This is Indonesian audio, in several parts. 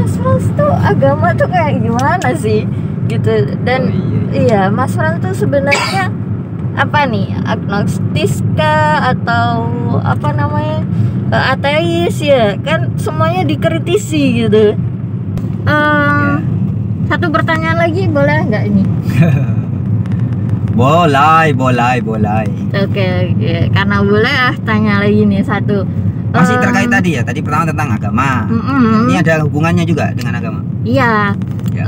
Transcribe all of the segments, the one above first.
Mas Frans tuh agama tuh kayak gimana sih gitu. Dan iya, Mas Frans tuh sebenarnya apa nih, agnostis kah atau apa namanya, ateis ya kan, semuanya dikritisi gitu. Satu pertanyaan lagi boleh nggak ini? Boleh. Oke, karena boleh tanya lagi nih satu. Masih terkait tadi ya, tadi pertama tentang agama. Ini ada hubungannya juga dengan agama. Iya. Ya.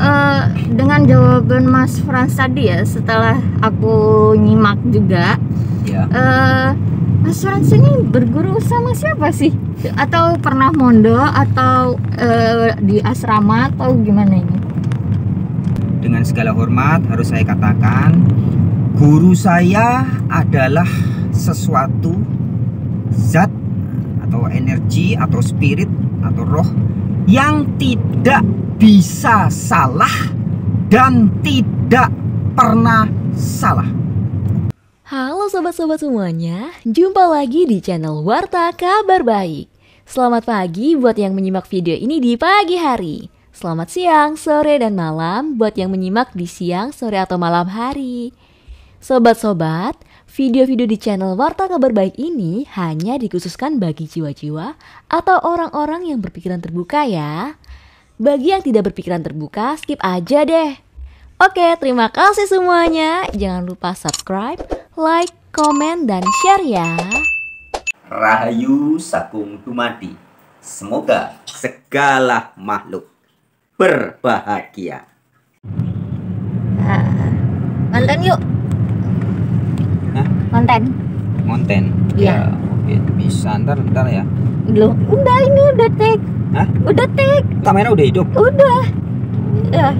Dengan jawaban Mas Frans tadi ya, setelah aku nyimak juga, Ya. Mas Frans ini berguru sama siapa sih? Atau pernah mondok atau di asrama atau gimana ini? Dengan segala hormat harus saya katakan, guru saya adalah sesuatu zat atau energi atau spirit atau roh yang tidak bisa salah dan tidak pernah salah. Halo sobat-sobat semuanya, jumpa lagi di channel Warta Kabar Baik. Selamat pagi buat yang menyimak video ini di pagi hari. Selamat siang, sore, dan malam buat yang menyimak di siang, sore, atau malam hari. Sobat-sobat, video-video di channel Warta Kabar Baik ini hanya dikhususkan bagi jiwa-jiwa atau orang-orang yang berpikiran terbuka ya. Bagi yang tidak berpikiran terbuka, skip aja deh. Oke, terima kasih semuanya. Jangan lupa subscribe, like, komen, dan share ya. Rahayu Sakung Dumadi. Semoga segala makhluk berbahagia. Konten yuk. Hah? Konten? Iya. Ya, oke, bisa ntar ya. Belum. Udah, ini udah tag. Hah? Udah tag. Kamera udah hidup? Udah. Ya.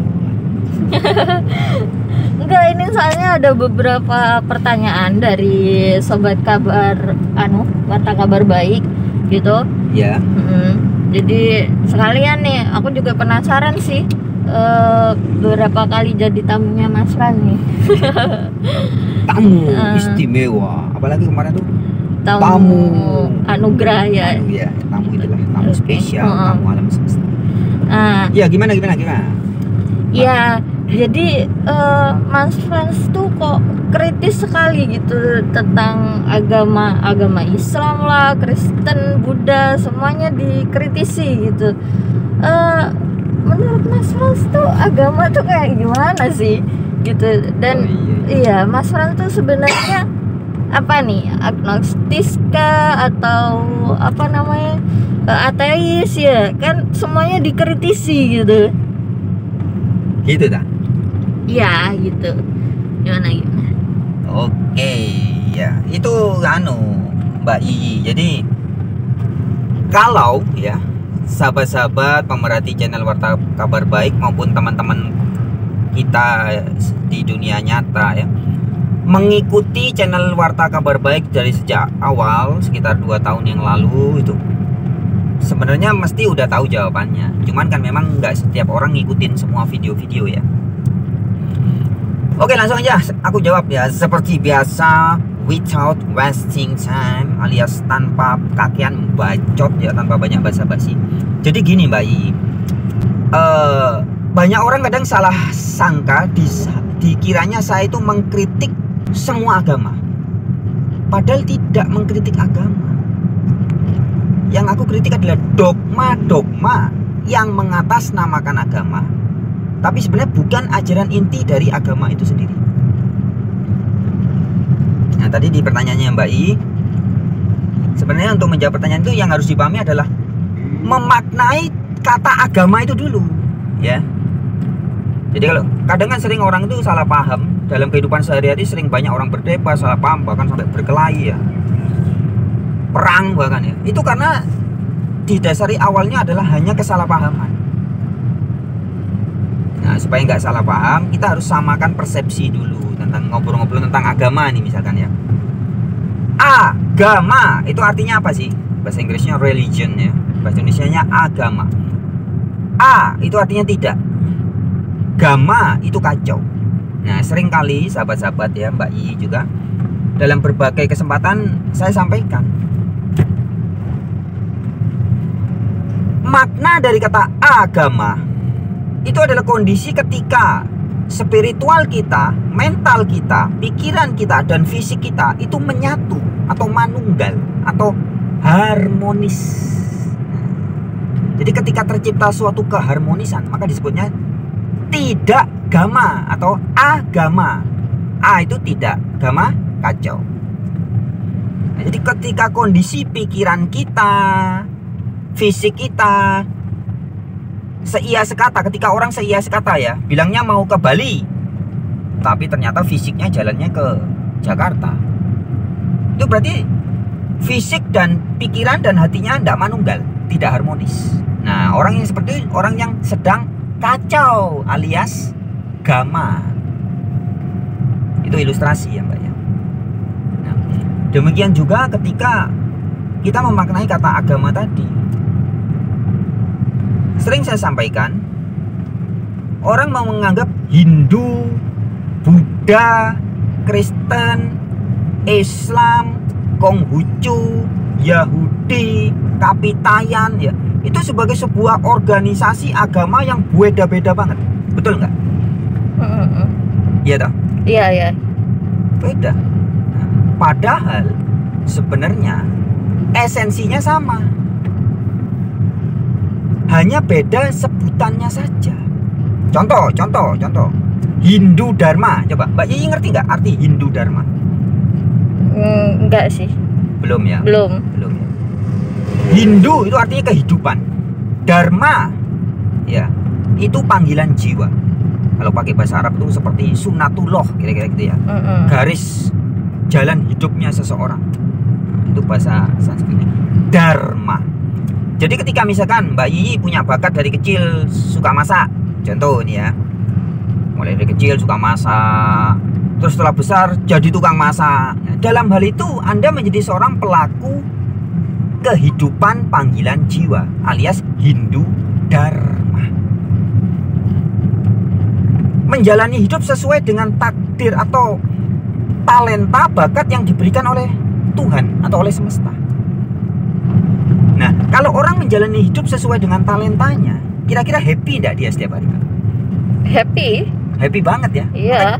Enggak, ini soalnya ada beberapa pertanyaan dari sobat kabar Warta Kabar Baik gitu. Ya. Jadi sekalian nih, aku juga penasaran sih, beberapa kali jadi tamunya Mas Frans nih. Tamu istimewa, apalagi kemarin tuh tamu anugerah ya. Ya, tamu itulah, tamu spesial, tamu alam semesta. Ya, gimana? Ya, jadi Mas Frans tuh kok kritis sekali gitu tentang agama Islam lah, Kristen, Buddha, semuanya dikritisi gitu. Menurut Mas Frans tuh agama tuh kayak gimana sih gitu. Dan iya, Mas Frans tuh sebenarnya apa nih, agnostis kah atau apa namanya, ateis ya kan, semuanya dikritisi gitu. Gitu dah. Iya gitu. Gimana? Oke, ya itu Mbak Iyi. Jadi kalau ya sahabat-sahabat pemerhati channel Warta Kabar Baik maupun teman-teman kita di dunia nyata ya, mengikuti channel Warta Kabar Baik dari sejak awal sekitar 2 tahun yang lalu itu, sebenarnya mesti udah tahu jawabannya. Cuman kan memang nggak setiap orang ngikutin semua video-video ya. Oke, langsung aja aku jawab ya. Seperti biasa, without wasting time, alias tanpa kakian bacot ya, tanpa banyak basa-basi. Jadi gini Mbak I, banyak orang kadang salah sangka dikiranya saya itu mengkritik semua agama. Padahal tidak mengkritik agama. Yang aku kritik adalah dogma-dogma yang mengatasnamakan agama, tapi sebenarnya bukan ajaran inti dari agama itu sendiri. Nah, tadi di pertanyaannya Mbak I, sebenarnya untuk menjawab pertanyaan itu yang harus dipahami adalah memaknai kata agama itu dulu ya. Jadi kalau kadang kan sering orang itu salah paham dalam kehidupan sehari-hari, sering banyak orang berdebat, salah paham, bahkan sampai berkelahi ya, perang bahkan ya. Itu karena didasari awalnya adalah hanya kesalahpahaman. Nah, supaya nggak salah paham, kita harus samakan persepsi dulu tentang ngobrol-ngobrol tentang agama nih misalkan ya. Agama itu artinya apa sih? Bahasa Inggrisnya religion ya, bahasa Indonesianya agama. A itu artinya tidak, gama itu kacau. Nah, seringkali sahabat-sahabat ya, Mbak I juga dalam berbagai kesempatan saya sampaikan, makna dari kata agama itu adalah kondisi ketika spiritual kita, mental kita, pikiran kita, dan fisik kita itu menyatu atau manunggal atau harmonis. Jadi ketika tercipta suatu keharmonisan, maka disebutnya tidak gama atau agama. A itu tidak, gama kacau. Nah, jadi ketika kondisi pikiran kita, fisik kita seia sekata, ketika orang seia sekata ya, bilangnya mau ke Bali, tapi ternyata fisiknya jalannya ke Jakarta, itu berarti fisik dan pikiran dan hatinya tidak manunggal, tidak harmonis. Nah, orang yang seperti orang yang sedang kacau alias gama. Itu ilustrasi ya Mbak ya. Nah, demikian juga ketika kita memaknai kata agama tadi. Sering saya sampaikan, orang mau menganggap Hindu, Buddha, Kristen, Islam, Konghucu, Yahudi, Kapitayan ya, itu sebagai sebuah organisasi agama yang beda-beda banget. Betul nggak? Iya toh? Iya. Beda. Nah, padahal sebenarnya esensinya sama. Hanya beda sebutannya saja. Contoh. Hindu Dharma. Coba Mbak Yiyi ngerti nggak arti Hindu Dharma? Enggak sih. Belum ya? Belum ya. Hindu itu artinya kehidupan. Dharma ya, itu panggilan jiwa. Kalau pakai bahasa Arab itu seperti sunatullah, kira-kira gitu ya. Garis jalan hidupnya seseorang. Itu bahasa Sanskritnya. Dharma. Jadi ketika misalkan Mbak Yiyi punya bakat dari kecil suka masak, contoh nih ya, mulai dari kecil suka masak, terus setelah besar jadi tukang masak. Nah, dalam hal itu Anda menjadi seorang pelaku kehidupan panggilan jiwa alias Hindu Dharma. Menjalani hidup sesuai dengan takdir atau talenta bakat yang diberikan oleh Tuhan atau oleh semesta. Nah, kalau orang menjalani hidup sesuai dengan talentanya, kira-kira happy enggak dia setiap hari? Happy banget ya. Iya.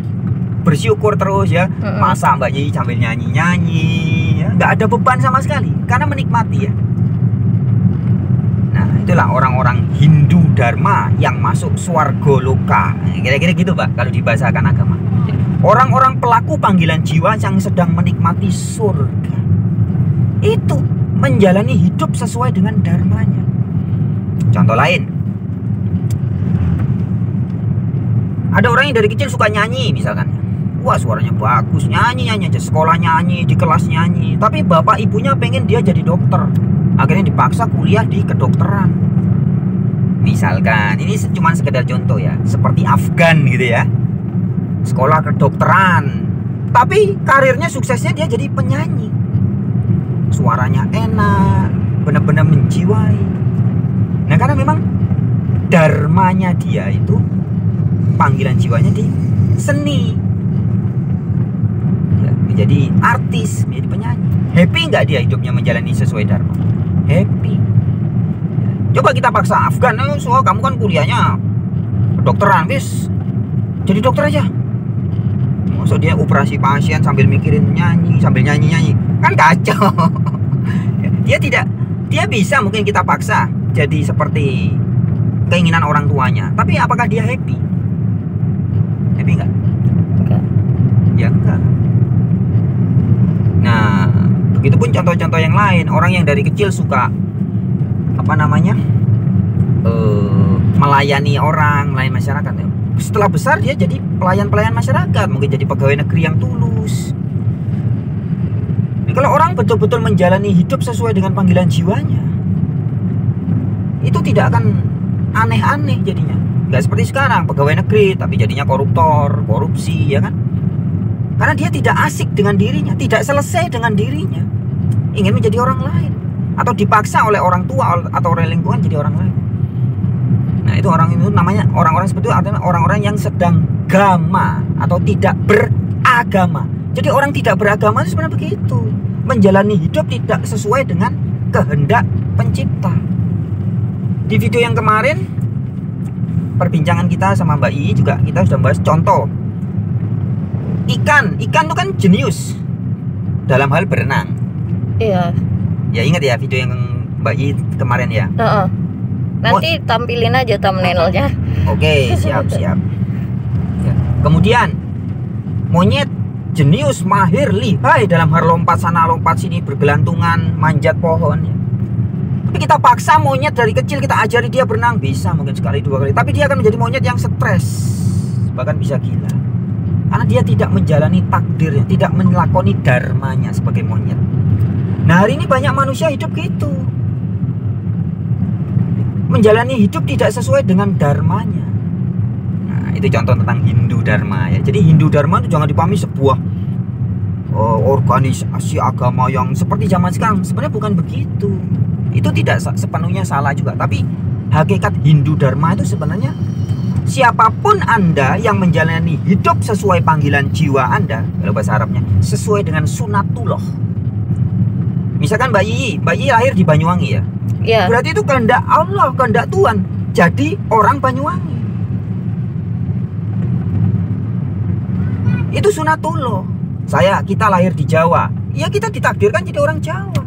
Bersyukur terus ya. Masa Mbak Yiyi sambil nyanyi-nyanyi ya. Nggak ada beban sama sekali karena menikmati ya. Nah, itulah orang-orang Hindu Dharma yang masuk swarga loka. Kira-kira gitu Pak kalau dibahasakan agama. Orang-orang pelaku panggilan jiwa yang sedang menikmati surga. Itu menjalani hidup sesuai dengan dharmanya. Contoh lain, ada orang yang dari kecil suka nyanyi misalkan. Wah, suaranya bagus, nyanyi aja, sekolah nyanyi, di kelas nyanyi. Tapi bapak ibunya pengen dia jadi dokter. Akhirnya dipaksa kuliah di kedokteran. Misalkan, ini cuma sekedar contoh ya, seperti Afgan gitu ya. Sekolah kedokteran. Tapi karirnya suksesnya dia jadi penyanyi. Suaranya enak, benar-benar menjiwai. Nah, karena memang dharmanya dia itu, panggilan jiwanya di seni ya, menjadi artis, menjadi penyanyi. Happy nggak dia hidupnya menjalani sesuai dharma? Happy ya. Coba kita paksa Afgan, so kamu kan kuliahnya kedokteran, bis jadi dokter aja. Maksud dia operasi pasien sambil mikirin nyanyi, sambil nyanyi-nyanyi, kan kacau. Dia bisa mungkin kita paksa jadi seperti keinginan orang tuanya, tapi apakah dia happy? Happy nggak? Enggak. Ya enggak. Nah, begitupun contoh-contoh yang lain, orang yang dari kecil suka melayani orang, melayani masyarakat ya. Setelah besar dia jadi pelayan masyarakat, mungkin jadi pegawai negeri yang tulus. Nah, kalau orang betul-betul menjalani hidup sesuai dengan panggilan jiwanya, itu tidak akan aneh-aneh jadinya. Nggak seperti sekarang pegawai negeri tapi jadinya koruptor, korupsi ya kan? Karena dia tidak asik dengan dirinya, tidak selesai dengan dirinya, ingin menjadi orang lain, atau dipaksa oleh orang tua atau oleh lingkungan jadi orang lain. Nah, itu orang itu namanya orang-orang seperti itu artinya orang-orang yang sedang gama atau tidak beragama. Jadi orang tidak beragama itu sebenarnya begitu, menjalani hidup tidak sesuai dengan kehendak pencipta. Di video yang kemarin perbincangan kita sama Mbak Ii juga kita sudah bahas contoh ikan itu kan jenius dalam hal berenang. Iya. Ya ingat ya video yang Mbak Ii kemarin ya. Nanti tampilin aja thumbnailnya. Oke, siap. Ya. Kemudian monyet jenius, mahir, lihai dalam hal lompat sana lompat sini, bergelantungan, manjat pohon. Tapi kita paksa monyet dari kecil, kita ajari dia berenang, bisa mungkin sekali 2 kali, tapi dia akan menjadi monyet yang stres, bahkan bisa gila. Karena dia tidak menjalani takdirnya, tidak melakoni dharmanya sebagai monyet. Nah, hari ini banyak manusia hidup gitu, menjalani hidup tidak sesuai dengan dharmanya. Nah, itu contoh tentang Hindu Dharma ya. Jadi Hindu Dharma itu jangan dipahami sebuah organisasi agama yang seperti zaman sekarang. Sebenarnya bukan begitu. Itu tidak sepenuhnya salah juga. Tapi hakikat Hindu Dharma itu sebenarnya siapapun Anda yang menjalani hidup sesuai panggilan jiwa Anda, kalau bahasa Arabnya, sesuai dengan sunatullah. Misalkan Mbak Ii lahir di Banyuwangi ya. Iya. Berarti itu kehendak Allah, kehendak Tuhan. Jadi orang Banyuwangi. Itu sunatullah. Kita lahir di Jawa. Ya kita ditakdirkan jadi orang Jawa.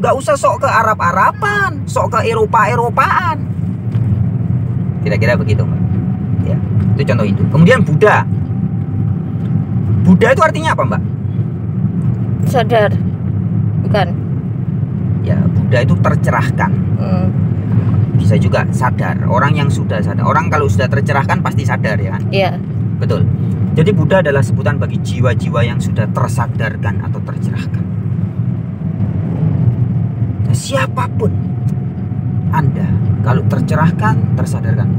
Nggak usah sok ke Arab-Araban, sok ke Eropa-Eropaan. Kira-kira begitu, Mbak. Ya, itu contoh itu. Kemudian Buddha. Buddha itu artinya apa, Mbak? Sadar. Bukan. Ya, Buddha itu tercerahkan. Bisa juga sadar. Orang yang sudah sadar. Orang kalau sudah tercerahkan pasti sadar ya kan? Iya. Betul. Jadi Buddha adalah sebutan bagi jiwa-jiwa yang sudah tersadarkan atau tercerahkan. Nah, siapapun Anda kalau tercerahkan, tersadarkan,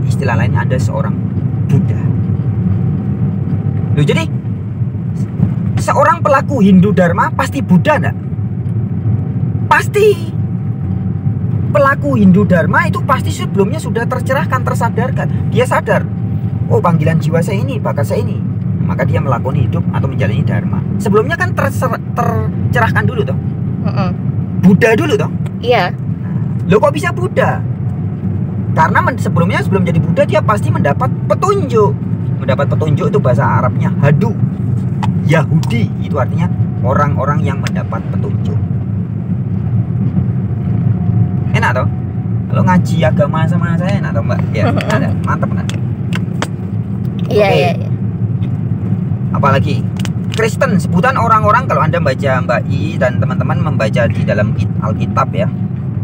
istilah lainnya Anda seorang Buddha. Loh, jadi seorang pelaku Hindu Dharma pasti Buddha enggak? Pasti. Pelaku Hindu Dharma itu pasti sebelumnya sudah tercerahkan, tersadarkan. Dia sadar, oh panggilan jiwa saya ini, bakat saya ini. Maka dia melakoni hidup atau menjalani dharma. Sebelumnya kan tercerahkan dulu toh. Buddha dulu toh. Iya. Loh kok bisa Buddha? Karena sebelum jadi Buddha dia pasti mendapat petunjuk. Mendapat petunjuk itu bahasa Arabnya hadu. Yahudi itu artinya orang-orang yang mendapat petunjuk. Enak toh? Kalau ngaji agama sama saya enak toh Mbak? Ya, ada. Mantap kan? Iya. Apalagi Kristen, sebutan orang-orang kalau Anda baca Mbak I dan teman-teman membaca di dalam Alkitab ya.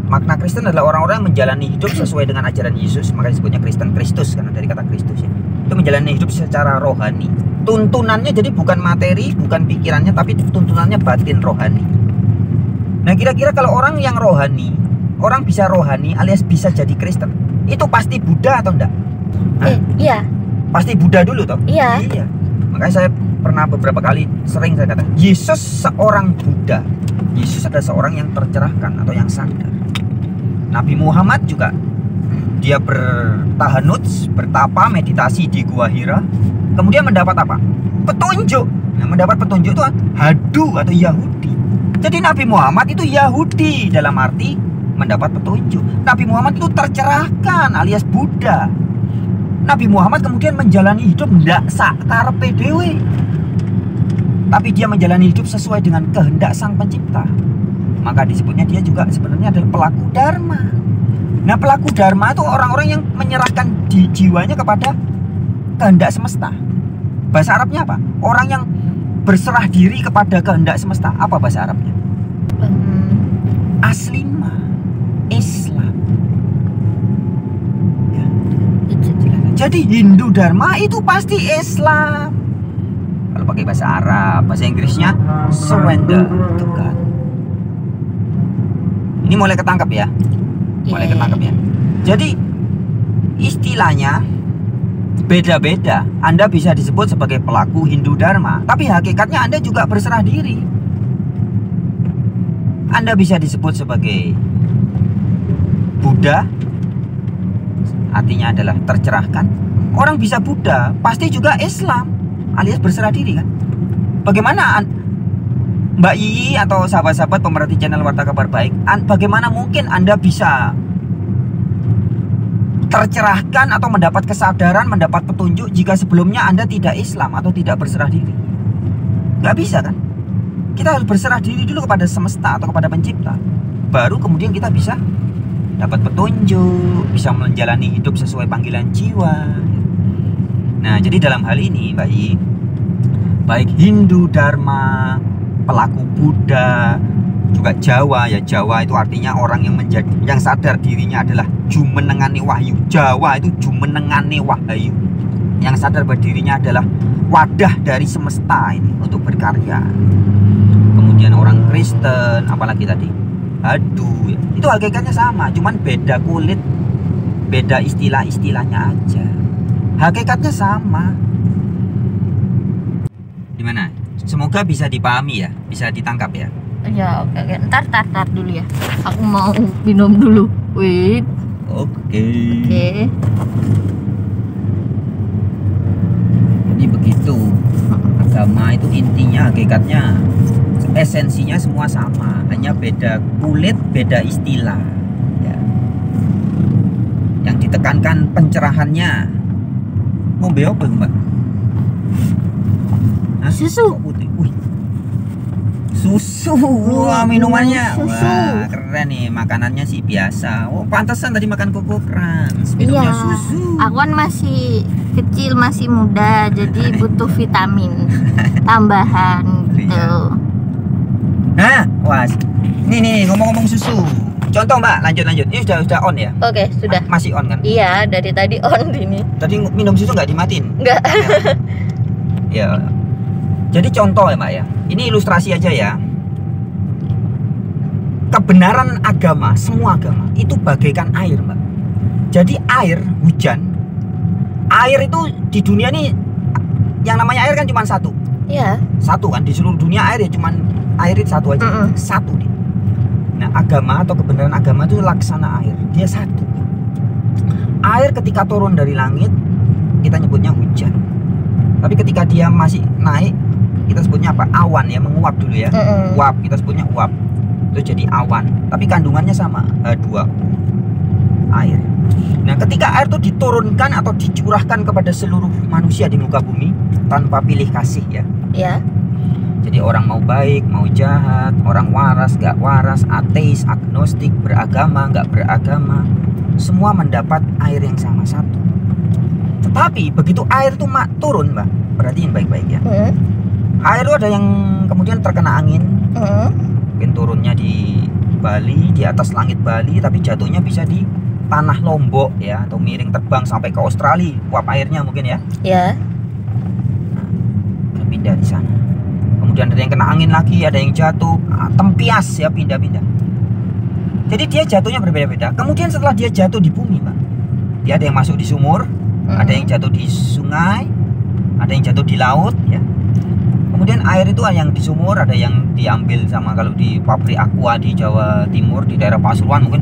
Makna Kristen adalah orang-orang yang menjalani hidup sesuai dengan ajaran Yesus, makanya disebutnya Kristen, Kristus karena dari kata Kristus ya. Itu menjalani hidup secara rohani. Tuntunannya jadi bukan materi, bukan pikirannya, tapi tuntunannya batin rohani. Nah, kira-kira kalau orang yang rohani, orang bisa rohani alias bisa jadi Kristen, itu pasti Buddha atau enggak? Iya. Pasti Buddha dulu toh? Iya. Makanya saya pernah beberapa kali sering saya katakan, Yesus seorang Buddha. Yesus adalah seorang yang tercerahkan atau yang sadar. Nabi Muhammad juga dia bertahanut, bertapa, meditasi di Gua Hira. Kemudian mendapat apa? Petunjuk. Nah, mendapat petunjuk itu hadu atau Yahudi. Jadi Nabi Muhammad itu Yahudi dalam arti mendapat petunjuk. Nabi Muhammad itu tercerahkan alias Buddha. Nabi Muhammad kemudian menjalani hidup tidak sakarepe dhewe, tapi dia menjalani hidup sesuai dengan kehendak Sang Pencipta. Maka disebutnya dia juga sebenarnya adalah pelaku dharma. Nah, pelaku dharma itu orang-orang yang menyerahkan jiwanya kepada kehendak semesta. Bahasa Arabnya apa? Orang yang berserah diri kepada kehendak semesta. Apa bahasa Arabnya? Aslima, Islam. Ya. Jadi Hindu Dharma itu pasti Islam. Kalau pakai bahasa Arab, bahasa Inggrisnya surrender to God. Ini mulai ketangkap ya. Mulai ketangkap ya. Jadi istilahnya beda-beda. Anda bisa disebut sebagai pelaku Hindu Dharma, tapi hakikatnya Anda juga berserah diri. Anda bisa disebut sebagai Buddha, artinya adalah tercerahkan. Orang bisa Buddha, pasti juga Islam, alias berserah diri kan. Bagaimana Mbak Iyi atau sahabat-sahabat pemerhati channel Warta Kabar Baik, bagaimana mungkin Anda bisa tercerahkan atau mendapat kesadaran, mendapat petunjuk jika sebelumnya Anda tidak Islam atau tidak berserah diri? Nggak bisa kan? Kita harus berserah diri dulu kepada semesta atau kepada pencipta, baru kemudian kita bisa dapat petunjuk, bisa menjalani hidup sesuai panggilan jiwa. Nah, jadi dalam hal ini baik Hindu Dharma, pelaku Buddha, juga Jawa ya. Jawa itu artinya orang yang sadar dirinya adalah jumenengane wahyu. Jawa itu jumenengane wahyu, yang sadar bahwa dirinya adalah wadah dari semesta ini untuk berkarya. Kemudian orang Kristen, apalagi tadi Hindu, itu hakikatnya sama, cuman beda kulit, beda istilah-istilahnya aja. Hakikatnya sama. Gimana? Semoga bisa dipahami ya, bisa ditangkap ya. Ya oke. Ntar dulu ya. Aku mau minum dulu. Wait. Oke. Jadi begitu. Agama itu intinya, hakikatnya, esensinya semua sama, hanya beda kulit, beda istilah ya. Yang ditekankan pencerahannya. Ngombe apa Mbak? Hah? Susu. Kok putih? Wih. Susu. Wah, minumannya. Susu. Wah, keren nih. Makanannya sih biasa. Oh, pantesan tadi makan Koko Crunch. Minumnya Iya. susu. Aku kan masih kecil, masih muda, jadi butuh vitamin tambahan gitu. Nah, was. Nih ngomong-ngomong susu. Contoh Mbak, lanjut. Ini sudah on ya? Oke, sudah. Masih on kan? Iya, dari tadi on ini. Tadi minum susu nggak dimatiin? Enggak. Ya. Jadi contoh ya Mbak ya. Ini ilustrasi aja ya. Kebenaran agama, semua agama itu bagaikan air Mbak. Jadi air, hujan. Air itu di dunia ini, yang namanya air kan cuma satu. Iya. Satu kan, di seluruh dunia air ya cuman air itu satu aja. Satu dia. Nah, agama atau kebenaran agama itu laksana air. Dia satu. Air ketika turun dari langit, kita nyebutnya hujan. Tapi ketika dia masih naik, kita sebutnya apa? Awan ya, menguap dulu ya. Uap, kita sebutnya uap. Itu jadi awan. Tapi kandungannya sama, H2O, air. Nah, ketika air itu diturunkan atau dicurahkan kepada seluruh manusia di muka bumi tanpa pilih kasih ya. Iya. Jadi orang mau baik, mau jahat, orang waras, gak waras, ateis, agnostik, beragama, gak beragama, semua mendapat air yang sama, satu. Tetapi begitu air itu turun Mbak, perhatiin baik-baik ya. Air itu ada yang kemudian terkena angin, mungkin turunnya di Bali, di atas langit Bali, tapi jatuhnya bisa di tanah Lombok ya, atau miring terbang sampai ke Australia, uap airnya mungkin ya. Iya. Berpindah di sana. Kemudian ada yang kena angin lagi, ada yang jatuh, tempias ya, pindah-pindah. Jadi dia jatuhnya berbeda-beda. Kemudian setelah dia jatuh di bumi Mbak, dia ada yang masuk di sumur, ada yang jatuh di sungai, ada yang jatuh di laut ya. Kemudian air itu ada yang di sumur, ada yang diambil sama kalau di pabrik aqua di Jawa Timur, di daerah Pasuruan mungkin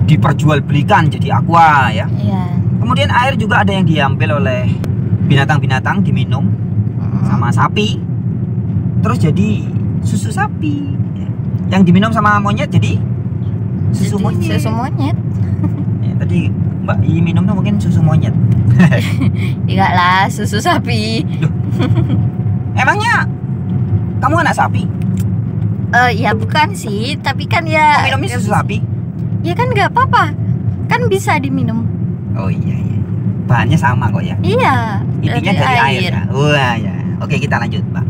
diperjualbelikan jadi aqua ya. Iya. Kemudian air juga ada yang diambil oleh binatang-binatang, diminum sama sapi, terus jadi susu sapi ya. Yang diminum sama monyet jadi susu monyet. Susu monyet. Ya, tadi Mbak I minum tuh mungkin susu monyet. Enggak lah, susu sapi. Duh. Emangnya kamu anak sapi? Ya bukan sih, tapi kan ya. Kok minumnya susu sapi? Ya kan nggak apa-apa, kan bisa diminum. Oh iya. Bahannya sama kok ya. Iya. Intinya dari air ya. Wah ya. Oke, kita lanjut Mbak.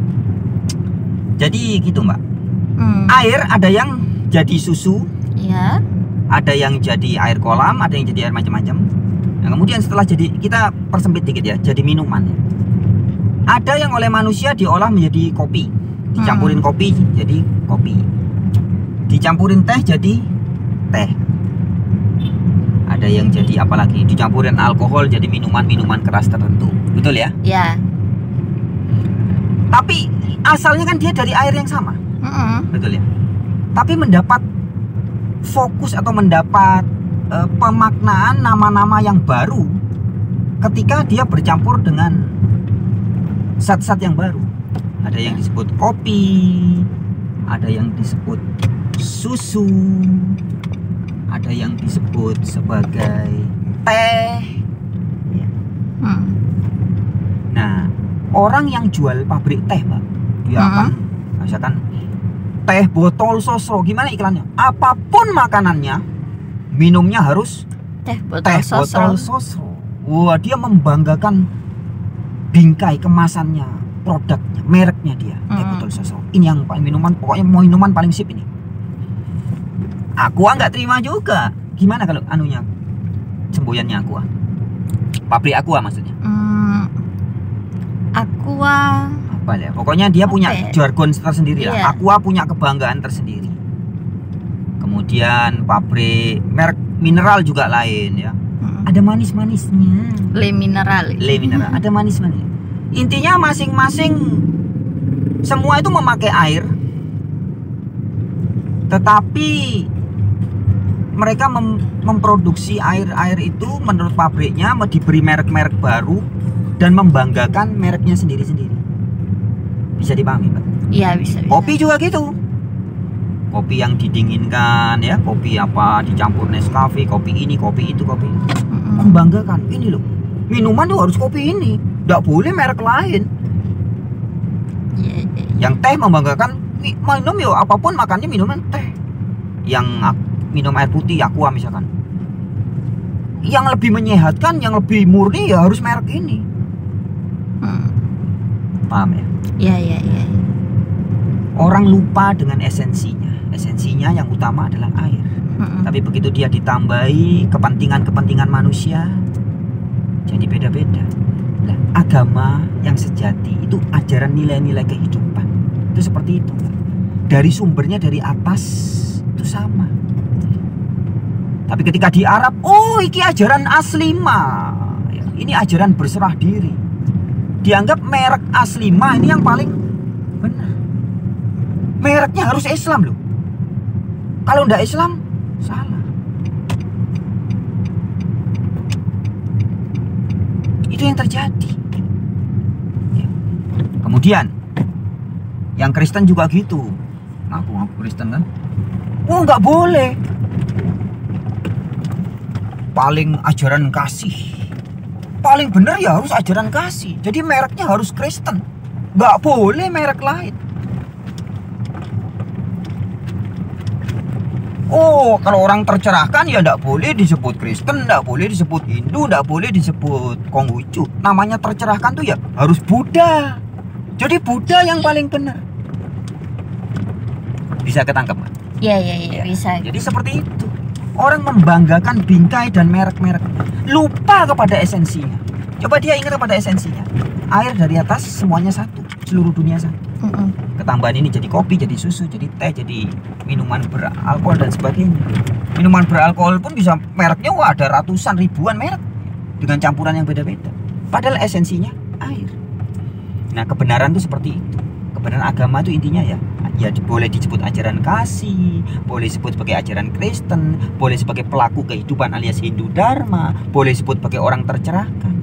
Jadi gitu Mbak. Air ada yang jadi susu. Iya. Ada yang jadi air kolam, ada yang jadi air macam-macam. Nah, kemudian setelah jadi, kita persempit dikit ya, jadi minuman. Ada yang oleh manusia diolah menjadi kopi. Dicampurin kopi jadi kopi. Dicampurin teh jadi teh. Ada yang jadi apalagi? Dicampurin alkohol jadi minuman-minuman keras tertentu. Betul ya? Iya. Tapi asalnya kan dia dari air yang sama. Betul ya? Tapi mendapat fokus atau mendapat pemaknaan nama-nama yang baru ketika dia bercampur dengan zat-zat yang baru. Ada yang disebut kopi, ada yang disebut susu, ada yang disebut sebagai teh. Ya. Nah, orang yang jual pabrik teh, Mbak, dia akan misalkan teh botol sosro, gimana iklannya? Apapun makanannya, minumnya harus teh botol sosro. Wah, dia membanggakan bingkai kemasannya, produknya, mereknya dia, teh botol sosro. Ini yang paling minuman, pokoknya mau minuman paling sip ini. Aqua nggak terima juga. Gimana kalau anunya, semboyannya Aqua? Pabrik Aqua maksudnya. Aqua Apa ya? Pokoknya dia punya jargon tersendiri lah. Iya. Aqua punya kebanggaan tersendiri. Kemudian pabrik merek mineral juga lain ya. Ada manis-manisnya. Le Mineral. Ada manis-manis. Intinya masing-masing semua itu memakai air. Tetapi mereka memproduksi air itu menurut pabriknya diberi merek-merek baru dan membanggakan mereknya sendiri-sendiri. Bisa dipahami, Pak? Iya, bisa. Kopi juga gitu. Kopi yang didinginkan ya, kopi apa dicampur Nescafe, kopi ini, kopi itu, kopi itu. Membanggakan, ini loh. Minuman tuh harus kopi ini, nggak boleh merek lain. Yang teh membanggakan, minum yuk apapun makannya minuman teh. Yang minum air putih, Aqua misalkan. Yang lebih menyehatkan, yang lebih murni ya harus merek ini. Paham ya? Iya. Orang lupa dengan esensinya. Esensinya yang utama adalah air. Tapi begitu dia ditambahi kepentingan-kepentingan manusia, jadi beda-beda. Nah, agama yang sejati itu ajaran nilai-nilai kehidupan. Itu seperti itu. Dari sumbernya dari atas itu sama. Tapi ketika di Arab, oh iki ajaran asli mah. Ini ajaran berserah diri. Dianggap merek asli mah ini yang paling benar. Mereknya harus Islam loh. Kalau ndak Islam, salah. Itu yang terjadi. Ya. Kemudian yang Kristen juga gitu. Ngaku Kristen kan? Oh nggak boleh. Paling ajaran kasih. Paling bener ya harus ajaran kasih. Jadi mereknya harus Kristen. Nggak boleh merek lain. Oh, kalau orang tercerahkan ya nggak boleh disebut Kristen, nggak boleh disebut Hindu, nggak boleh disebut Konghucu. Namanya tercerahkan tuh ya harus Buddha. Jadi Buddha yang paling benar. Bisa ketangkep, Mbak? Iya, bisa. Jadi seperti itu. Orang membanggakan bingkai dan merek-merek, lupa kepada esensinya. Coba dia ingat kepada esensinya. Air dari atas semuanya satu, seluruh dunia satu. Ketambahan ini jadi kopi, jadi susu, jadi teh, jadi minuman beralkohol dan sebagainya. Minuman beralkohol pun bisa mereknya wah ada ratusan ribuan merek dengan campuran yang beda-beda. Padahal esensinya air. Nah, kebenaran itu seperti itu. Kebenaran agama itu intinya ya boleh disebut ajaran kasih, boleh disebut sebagai ajaran Kristen, boleh sebagai pelaku kehidupan alias Hindu Dharma, boleh disebut sebagai orang tercerahkan.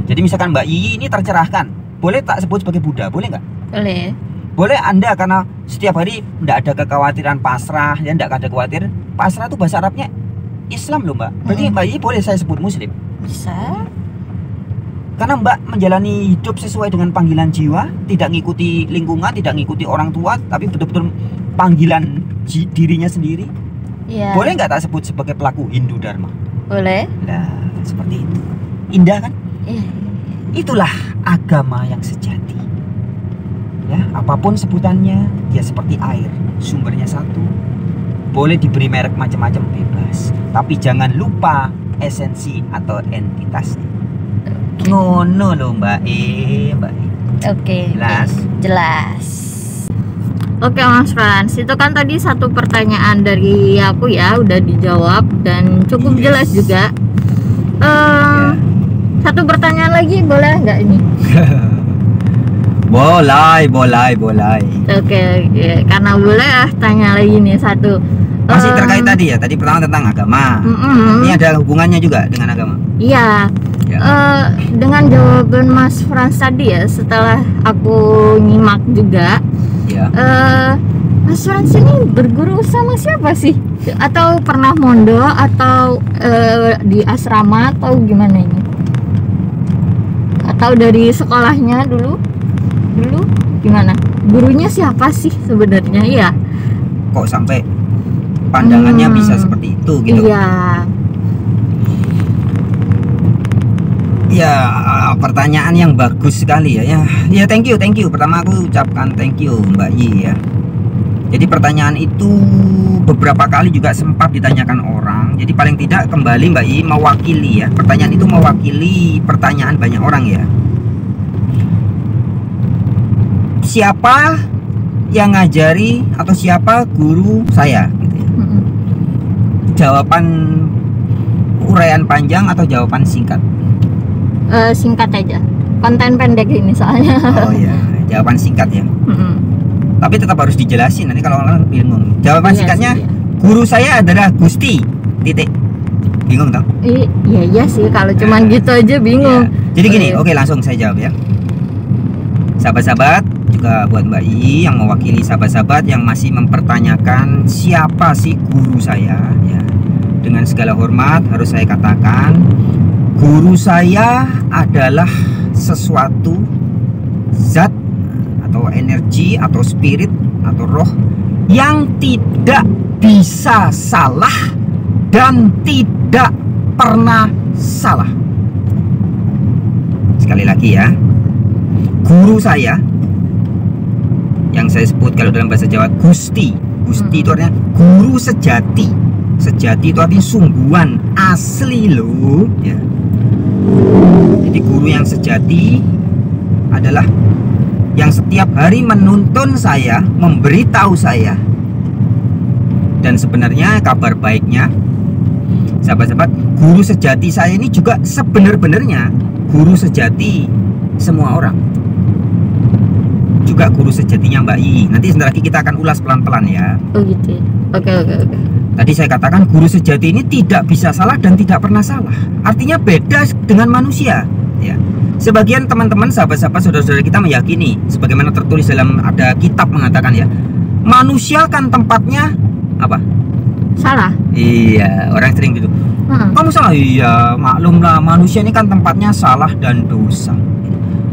Jadi misalkan Mbak Yiyi ini tercerahkan, boleh tak sebut sebagai Buddha, boleh nggak? Boleh. Boleh Anda karena setiap hari tidak ada kekhawatiran pasrah, ya tidak ada khawatir. Pasrah itu bahasa Arabnya Islam loh Mbak. Berarti Mbak Yiyi boleh saya sebut Muslim? Bisa. Karena Mbak menjalani hidup sesuai dengan panggilan jiwa, tidak ngikuti lingkungan, tidak ngikuti orang tua, tapi betul-betul panggilan dirinya sendiri. Iya. Boleh nggak tak sebut sebagai pelaku Hindu Dharma? Boleh. Nah, seperti itu. Indah kan? Iya. Itulah agama yang sejati. Ya, apapun sebutannya, ya seperti air, sumbernya satu. Boleh diberi merek macam-macam bebas, tapi jangan lupa esensi atau entitasnya. Ngono loh Mbak Mbak Oke. Jelas. Oke Mas Frans, itu kan tadi satu pertanyaan dari aku ya, udah dijawab dan cukup jelas juga. Satu pertanyaan lagi boleh nggak ini? Boleh. Oke, karena boleh tanya lagi nih satu. Masih terkait tadi ya, tadi pertama tentang agama. Ini ada hubungannya juga dengan agama. Iya. Dengan jawaban Mas Frans tadi ya, setelah aku nyimak juga, ya. Mas Frans ini berguru sama siapa sih? Atau pernah mondok atau di asrama atau gimana ini? Atau dari sekolahnya dulu gimana? Gurunya siapa sih sebenarnya ya? Kok sampai pandangannya bisa seperti itu gitu? Iya. Ya, pertanyaan yang bagus sekali ya. Ya, thank you. Pertama aku ucapkan thank you Mbak Yi ya. Jadi pertanyaan itu beberapa kali juga sempat ditanyakan orang. Jadi paling tidak kembali Mbak Yi mewakili ya. Pertanyaan itu mewakili pertanyaan banyak orang ya. Siapa yang ngajari atau siapa guru saya gitu ya. Jawaban uraian panjang atau jawaban singkat? Singkat aja, konten pendek ini soalnya. Oh ya, jawaban singkat ya. Tapi tetap harus dijelasin, nanti kalau orang bingung. Jawaban singkatnya, guru saya adalah Gusti. Titik. Bingung dong? Iya sih, kalau cuman gitu aja bingung. Ya. Jadi gini, oke langsung saya jawab ya. Sahabat-sahabat, juga buat Mbak I yang mewakili sahabat-sahabat yang masih mempertanyakan siapa sih guru saya ya. Dengan segala hormat harus saya katakan, guru saya adalah sesuatu zat atau energi atau spirit atau roh yang tidak bisa salah dan tidak pernah salah. Sekali lagi ya, guru saya yang saya sebut kalau dalam bahasa Jawa Gusti. Gusti itu artinya guru sejati. Sejati itu artinya sungguhan, asli loh ya. Jadi guru yang sejati adalah yang setiap hari menuntun saya, memberitahu saya. Dan sebenarnya kabar baiknya, sahabat-sahabat, guru sejati saya ini juga sebenar-benarnya guru sejati semua orang. Juga guru sejatinya Mbak I. Nanti sebentar lagi kita akan ulas pelan-pelan ya. Oh gitu ya. Oke. Tadi saya katakan guru sejati ini tidak bisa salah dan tidak pernah salah. Artinya beda dengan manusia ya. Sebagian teman-teman, sahabat-sahabat, saudara-saudara kita meyakini sebagaimana tertulis dalam ada kitab mengatakan ya, manusia kan tempatnya apa? Salah. Iya, orang sering gitu. Kamu salah. Iya, maklum lah, manusia ini kan tempatnya salah dan dosa.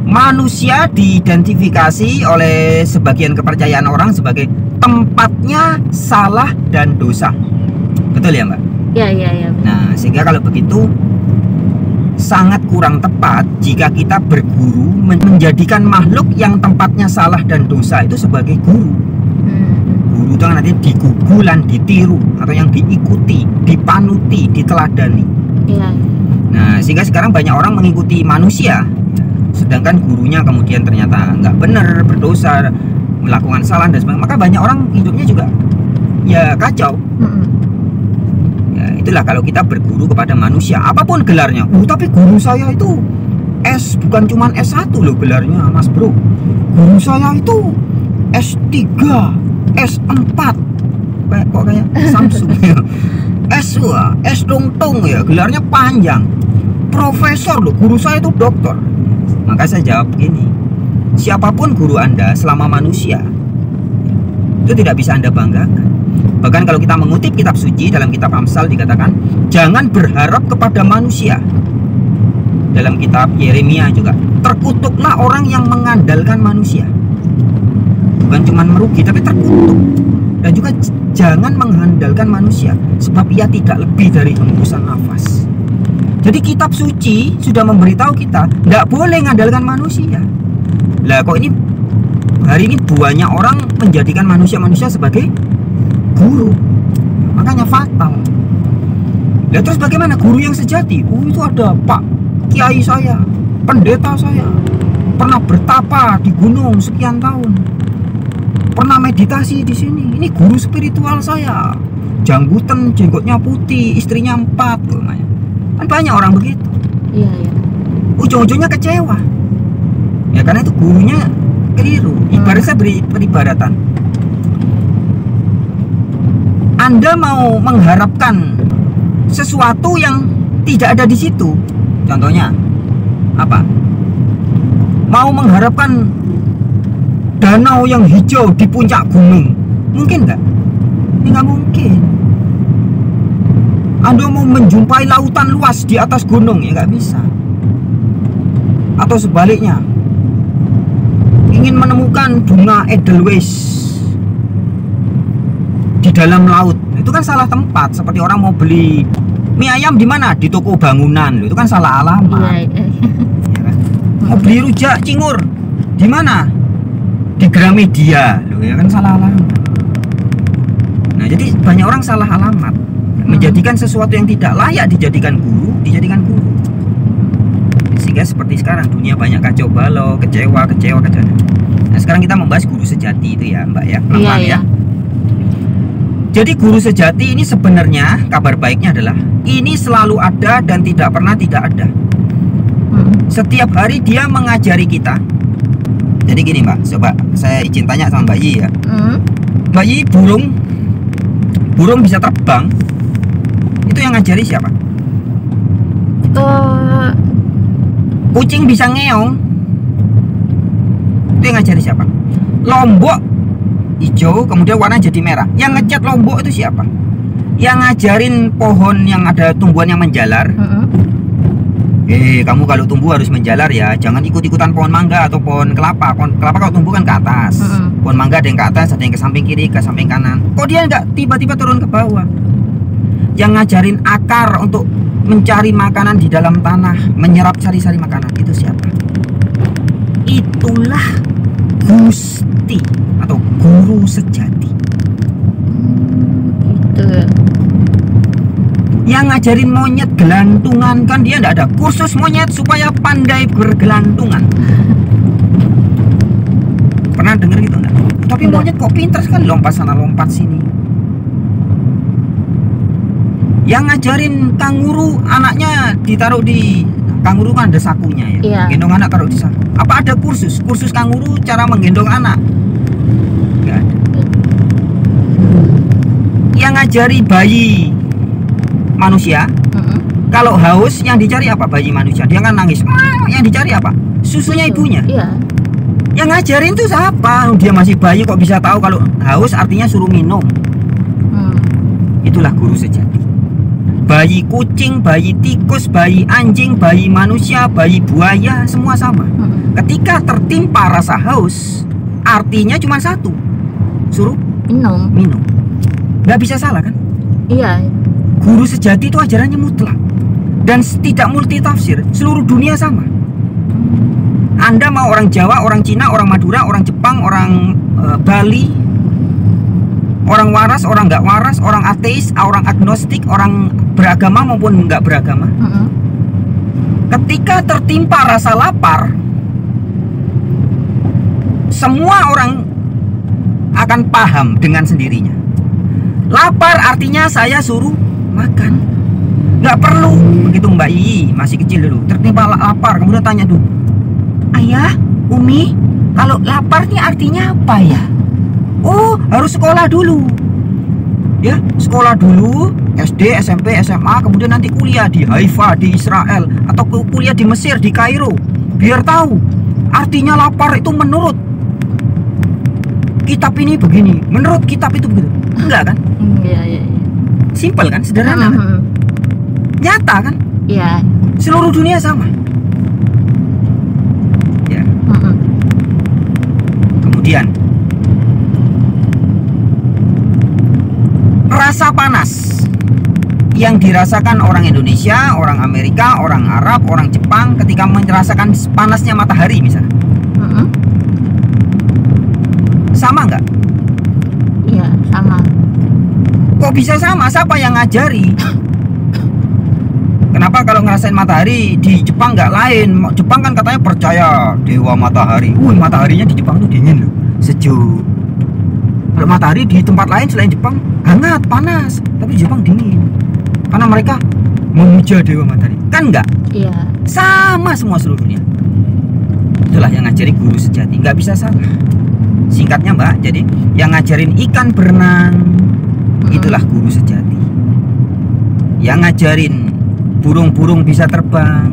Manusia diidentifikasi oleh sebagian kepercayaan orang sebagai tempatnya salah dan dosa. Betul ya Mbak? Iya. Nah, sehingga kalau begitu sangat kurang tepat jika kita berguru menjadikan makhluk yang tempatnya salah dan dosa itu sebagai guru. Guru itu kan artinya digugulan, ditiru atau yang diikuti, dipanuti, diteladani. Iya. Nah, sehingga sekarang banyak orang mengikuti manusia, sedangkan gurunya kemudian ternyata nggak benar, berdosa, melakukan salah dan sebagainya. Maka banyak orang hidupnya juga ya kacau. Ya, itulah kalau kita berguru kepada manusia, apapun gelarnya. Tapi guru saya itu bukan cuman S1 loh gelarnya, Mas Bro. Guru saya itu S3, S4. Kok kayak Samsung ya. S tungtung ya, gelarnya panjang. Profesor loh, guru saya itu doktor. Maka saya jawab begini, siapapun guru Anda selama manusia itu tidak bisa Anda banggakan. Bahkan kalau kita mengutip kitab suci dalam kitab Amsal dikatakan jangan berharap kepada manusia. Dalam kitab Yeremia juga, terkutuklah orang yang mengandalkan manusia. Bukan cuma merugi tapi terkutuk. Dan juga jangan mengandalkan manusia, sebab ia tidak lebih dari hembusan nafas. Jadi kitab suci sudah memberitahu kita tidak boleh mengandalkan manusia. Lah kok ini hari ini banyak orang menjadikan manusia-manusia sebagai guru, makanya fatal. Lah terus bagaimana guru yang sejati? Itu ada Pak Kiai saya, pendeta saya, pernah bertapa di gunung sekian tahun, pernah meditasi di sini. Ini guru spiritual saya, janggutan, jenggotnya putih, istrinya 4 namanya. Kan banyak orang begitu. Iya. Ujung-ujungnya kecewa. Ya karena itu gurunya keliru. Ibarat saya beri peribaratan. Anda mau mengharapkan sesuatu yang tidak ada di situ. Contohnya apa? Mau mengharapkan danau yang hijau di puncak gunung. Mungkin nggak? Ini nggak mungkin. Anda mau menjumpai lautan luas di atas gunung, ya nggak bisa. Atau sebaliknya, ingin menemukan bunga Edelweiss di dalam laut, itu kan salah tempat. Seperti orang mau beli mie ayam di mana? Di toko bangunan, itu kan salah alamat. Iya. Ya kan? Mau beli rujak cingur di mana? Di Gramedia, loh, ya kan salah alamat. Nah, jadi banyak orang salah alamat, menjadikan sesuatu yang tidak layak dijadikan guru. Sehingga seperti sekarang dunia banyak kacau balau, kecewa. Nah, sekarang kita membahas guru sejati itu ya, Mbak ya. Pelan-pelan ya. Jadi guru sejati ini sebenarnya kabar baiknya adalah ini selalu ada dan tidak pernah tidak ada. Setiap hari dia mengajari kita. Jadi gini Mbak, coba saya izin tanya sama Mbak Yi ya. Mbak Yi, burung bisa terbang, itu yang ngajari siapa? Kucing bisa ngeong, itu yang ngajari siapa? Lombok hijau kemudian warna jadi merah, yang ngecat lombok itu siapa? Yang ngajarin pohon yang ada tumbuhan yang menjalar. Kamu kalau tumbuh harus menjalar ya, jangan ikut-ikutan pohon mangga atau pohon kelapa. Pohon kelapa kalau tumbuh kan ke atas, pohon mangga ada yang ke atas, ada yang ke samping kiri, ke samping kanan. Kok dia nggak tiba-tiba turun ke bawah? Yang ngajarin akar untuk mencari makanan di dalam tanah, menyerap sari-sari makanan, itu siapa? Itulah Gusti atau guru sejati. Itu. Yang ngajarin monyet gelantungan, kan dia nggak ada kursus monyet supaya pandai bergelantungan. Pernah dengar gitu nggak? Tapi monyet kok pintar sekali, lompat sana lompat sini. Yang ngajarin kanguru, anaknya ditaruh di kanguru kan ada sakunya ya. Iya. Gendong anak taruh di saku. Apa ada kursus kanguru cara menggendong anak? Nggak ada. Yang ngajari bayi manusia, kalau haus yang dicari apa? Bayi manusia dia kan nangis, yang dicari apa? Susunya ibunya. Iya. Yang ngajarin tuh siapa? Dia masih bayi kok bisa tahu kalau haus artinya suruh minum. Itulah guru sejati. Bayi kucing, bayi tikus, bayi anjing, bayi manusia, bayi buaya, semua sama. Ketika tertimpa rasa haus, artinya cuma satu, suruh minum. Nggak bisa salah kan? Iya. Guru sejati itu ajarannya mutlak dan tidak multi tafsir. Seluruh dunia sama. Anda mau orang Jawa, orang Cina, orang Madura, orang Jepang, orang Bali, orang waras, orang nggak waras, orang ateis, orang agnostik, orang beragama maupun nggak beragama. Ketika tertimpa rasa lapar, semua orang akan paham dengan sendirinya. Lapar artinya saya suruh makan. Nggak perlu begitu Mbak Iyi masih kecil dulu tertimpa lapar, kemudian tanya dulu, Ayah, Umi, kalau lapar ini artinya apa ya? Oh, harus sekolah dulu. Ya, sekolah dulu, SD, SMP, SMA, kemudian nanti kuliah di Haifa, di Israel, atau kuliah di Mesir, di Kairo, biar tahu artinya lapar itu menurut kitab ini begini, menurut kitab itu begitu. Enggak kan? Iya. Simpel kan, sederhana kan? Nyata kan? Iya. Seluruh dunia sama. Ya. Kemudian rasa panas yang dirasakan orang Indonesia, orang Amerika, orang Arab, orang Jepang ketika merasakan panasnya matahari misalnya. Sama nggak? Iya, sama. Kok bisa sama? Siapa yang ngajari? Kenapa kalau ngerasain matahari di Jepang nggak lain? Jepang kan katanya percaya dewa matahari. Mataharinya di Jepang tuh dingin loh, sejuk. Kalau matahari di tempat lain selain Jepang hangat, panas, tapi di Jepang dingin. Karena mereka memuja dewa matahari. Kan enggak? Iya. Sama semua seluruh dunia. Itulah yang ngajari guru sejati, nggak bisa salah. Singkatnya Mbak, jadi yang ngajarin ikan berenang itulah guru sejati. Yang ngajarin burung-burung bisa terbang.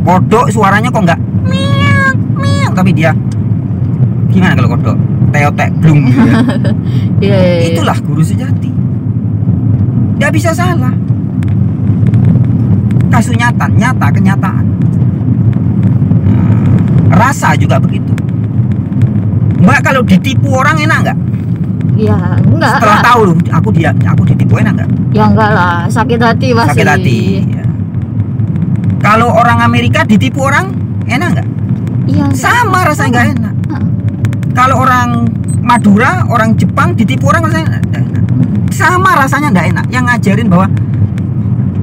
Kodok suaranya kok nggak miau miau, tapi dia gimana kalau kodok? teotek blung gitu ya. Iya. Itulah guru sejati. Nggak bisa salah. Kasunyatan, nyata kenyataan. Rasa juga begitu. Mbak kalau ditipu orang enak nggak? Ya enggak. Setelah tahu loh, aku ditipu enak nggak? Ya enggak lah, sakit hati pasti. Sakit hati. Ya. Kalau orang Amerika ditipu orang enak nggak? Iya. Sama rasanya nggak enak. Kalau orang Madura, orang Jepang ditipu orang rasanya nggak enak. Sama rasanya nggak enak. Yang ngajarin bahwa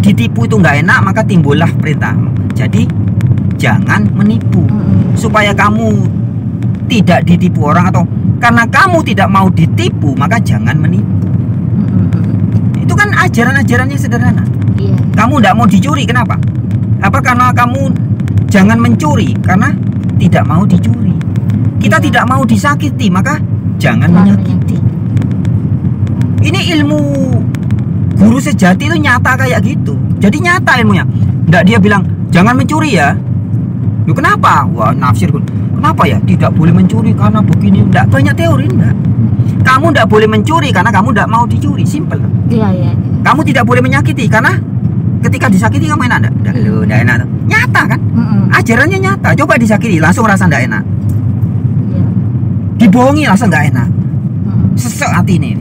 ditipu itu nggak enak, maka timbullah perintah. Jadi jangan menipu. Supaya kamu tidak ditipu orang, atau karena kamu tidak mau ditipu, maka jangan menipu. Itu kan ajaran-ajarannya sederhana. Iya. Kamu tidak mau dicuri, kenapa? Apa karena kamu jangan mencuri karena tidak mau dicuri. Kita tidak mau disakiti, maka jangan menyakiti. Ini ilmu guru sejati itu nyata kayak gitu. Jadi nyata ilmunya. Nggak dia bilang jangan mencuri ya. Loh kenapa? Wah nafsir. Kenapa ya? Tidak boleh mencuri karena begini. Nggak banyak teori, enggak. Kamu nggak boleh mencuri karena kamu nggak mau dicuri. Simple. Iya, iya. Kamu tidak boleh menyakiti karena ketika disakiti kamu enak enggak? Nggak enak. Nyata kan? Ajarannya nyata. Coba disakiti langsung rasa nggak enak. Iya. Dibohongi langsung nggak enak. Sesek hati ini.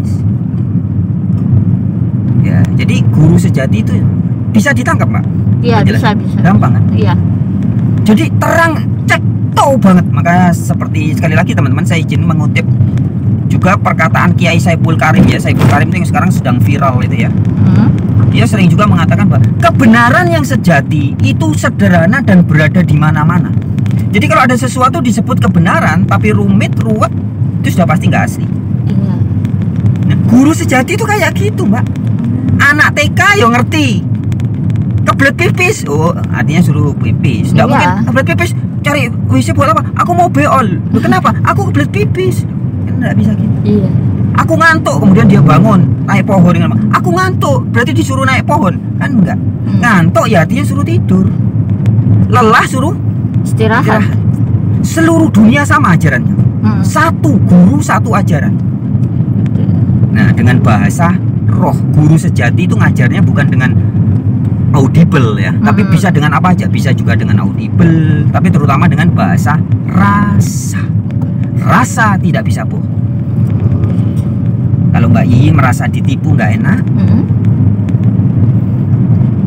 Ya, jadi guru sejati itu bisa ditangkap, Mbak. Iya, bisa. Gampang kan? Iya. Jadi terang cek tahu banget. Makanya seperti sekali lagi teman-teman, saya izin mengutip juga perkataan Kiai Saiful Karim ya. Saiful Karim itu yang sekarang sedang viral itu ya. Dia sering juga mengatakan bahwa kebenaran yang sejati itu sederhana dan berada di mana-mana. Jadi kalau ada sesuatu disebut kebenaran tapi rumit, ruwet, itu sudah pasti nggak asli. Iya. Nah, guru sejati itu kayak gitu, Mbak. Anak TK yang ngerti kebelet pipis, oh artinya suruh pipis. Nggak mungkin kebelet pipis cari WC buat apa? Aku mau beol. Loh, kenapa? Aku kebelet pipis. Kan nggak bisa gitu. Iya. Aku ngantuk, kemudian dia bangun naik pohon dengan aku ngantuk, berarti disuruh naik pohon kan enggak? Ngantuk ya artinya suruh tidur. Lelah suruh Istirahat. Seluruh dunia sama ajarannya. Satu guru, satu ajaran. Nah, dengan bahasa roh, guru sejati itu ngajarnya bukan dengan audible ya, tapi bisa dengan apa aja. Bisa juga dengan audible, tapi terutama dengan bahasa rasa. Rasa tidak bisa bohong. Kalau Mbak Yiyi merasa ditipu nggak enak,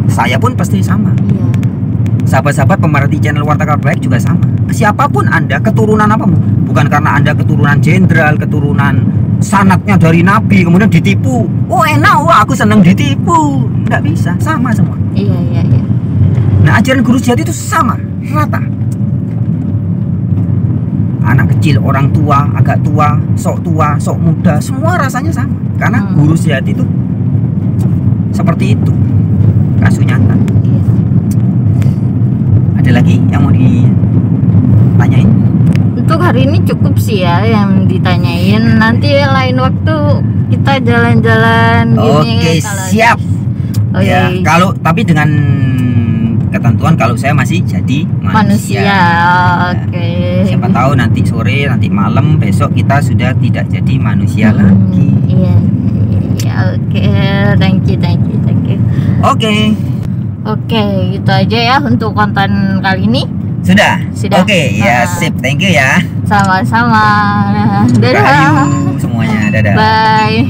saya pun pasti sama. Iya. Sahabat-sahabat pemerhati channel Warta Kabar Baik juga sama. Siapapun Anda, keturunan apapun, bukan karena Anda keturunan jenderal, keturunan sanatnya dari Nabi, kemudian ditipu. Oh enak, wah aku seneng ditipu. Nggak bisa, sama semua. Iya. Nah ajaran guru sejati itu sama, rata. Anak kecil, orang tua, agak tua, sok muda, semua rasanya sama. Karena guru sejati itu seperti itu. Kasunyata. Ada lagi yang mau ditanyain? Untuk hari ini cukup sih ya yang ditanyain. Nanti lain waktu kita jalan-jalan gini. Oke, siap. Oh, ya, iya. kalau tapi dengan ketentuan kalau saya masih jadi manusia. Oke. Siapa tahu nanti sore, nanti malam, besok kita sudah tidak jadi manusia lagi. Iya. Oke, thank you. Oke, gitu aja ya untuk konten kali ini. Sudah. Sudah. Oke, ya sip. Thank you ya. Sama-sama. Dadah. Rahayu semuanya. Dadah. Bye.